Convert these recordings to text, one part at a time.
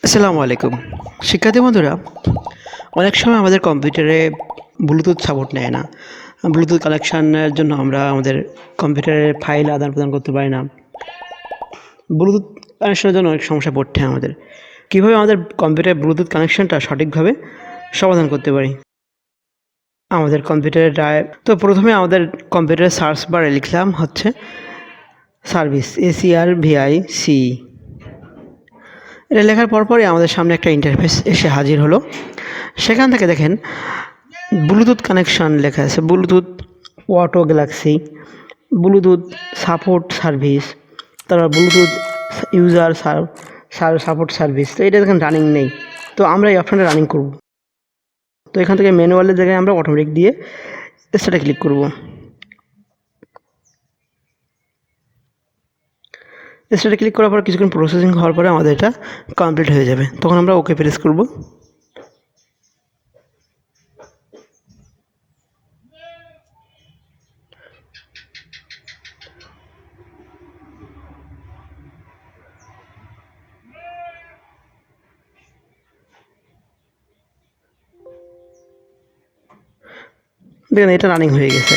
আসসালামু আলাইকুম শিক্ষার্থী বন্ধুরা, অনেক সময় আমাদের কম্পিউটারে ব্লুটুথ সাপোর্ট নেয় না। ব্লুটুথ কানেকশানের জন্য আমরা আমাদের কম্পিউটারের ফাইল আদান প্রদান করতে পারি না। ব্লুটুথ কানেকশনের জন্য অনেক সমস্যা পড়তে হয় আমাদের। কীভাবে আমাদের কম্পিউটারের ব্লুটুথ কানেকশানটা সঠিকভাবে সমাধান করতে পারি আমাদের কম্পিউটারের ড্রাইভ। তো প্রথমে আমাদের কম্পিউটারের সার্চ বারে লিখলাম হচ্ছে সার্ভিস, SERVIC। এটা লেখার পরপরই আমাদের সামনে একটা ইন্টারফেস এসে হাজির হলো। সেখান থেকে দেখেন ব্লুটুথ কানেকশান লেখা আছে, Bluetooth auto Galaxy, Bluetooth support service, তারপর ব্লুটুথ ইউজার সাপোর্ট সার্ভিস। তো এটা দেখেন রানিং নেই, তো আমরা এই অপশানটা রানিং করব। তো এখান থেকে ম্যানুয়ালের জায়গায় আমরা অটোমেটিক দিয়ে স্টার্টে ক্লিক করব। স্টার্টে ক্লিক করার পর কিছুক্ষণ প্রসেসিং হওয়ার পরে আমাদের এটা কমপ্লিট হয়ে যাবে, তখন আমরা ওকে প্রেস করব। দেখেন এটা রানিং হয়ে গেছে।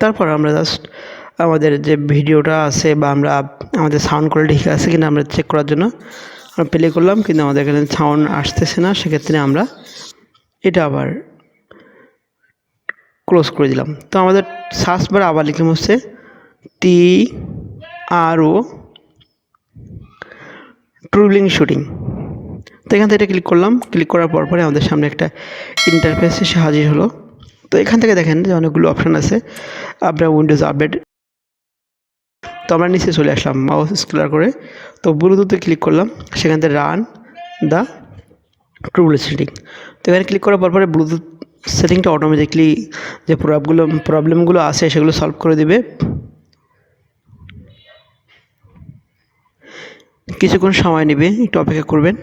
তারপর আমরা জাস্ট আমাদের যে ভিডিওটা আছে বা আমাদের সাউন্ড কোয়ালিটি ঠিক আছে কিনা আমরা চেক করার জন্য আমরা প্লে করলাম, কিন্তু আমাদের এখানে সাউন্ড আসতেছে না। সেক্ষেত্রে আমরা এটা আবার ক্লোজ করে দিলাম। তো আমাদের সার্চ বার আবার লিখলাম হচ্ছে TRO ট্রুলিং শুটিং। তো এখান থেকে এটা ক্লিক করলাম। ক্লিক করার পরে আমাদের সামনে একটা ইন্টারফেস এসে হাজির হলো। তো এখান থেকে দেখেন যে অনেকগুলো অপশান আছে। আমরা উইন্ডোজ আপডেট, তো আমরা নিচে চলে আসলাম মাউস স্ক্রল করে। তো ব্লুটুথে ক্লিক করলাম, সেখান থেকে রান দ্য ট্রুল সেটিং। তো এখানে ক্লিক করার পরে ব্লুটুথ সেটিংটা অটোমেটিকলি যে প্রবলেমগুলো আছে সেগুলো সলভ করে দিবে। কিছুক্ষণ সময় নেবে, একটু অপেক্ষা করবেন।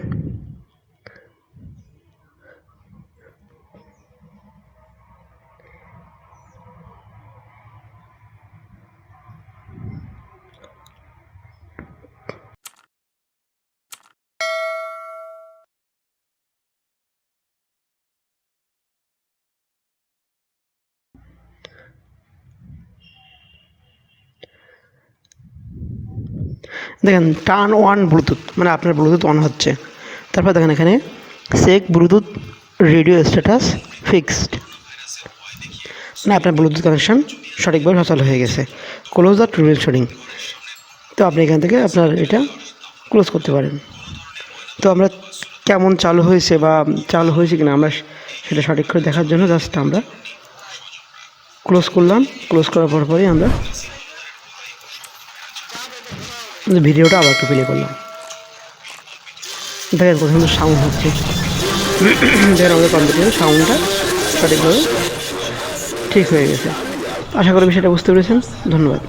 দেখেন টার্ন অন ব্লুটুথ, মানে আপনার ব্লুটুথ অন হচ্ছে। তারপর দেখেন এখানে check Bluetooth radio status fixed, মানে আপনার ব্লুটুথ কানেকশান সঠিকভাবে সচল হয়ে গেছে। Close the troubleshooting. তো আপনি এখান থেকে আপনার এটা ক্লোজ করতে পারেন। তো আমরা কেমন চালু হয়েছে বা চালু হয়েছে কিনা আমরা সেটা সঠিক করে দেখার জন্য জাস্ট আমরা ক্লোজ করলাম। ক্লোজ করার পরেই আমরা ভিডিওটা আবার একটু প্লে করলাম। দেখেন প্রথমে সাউন্ড হচ্ছে, দেখেন আমাদের কম্পিউটারের সাউন্ডটা সঠিকভাবে ঠিক হয়ে গেছে। আশা করি বিষয়টা বুঝতে পেরেছেন। ধন্যবাদ।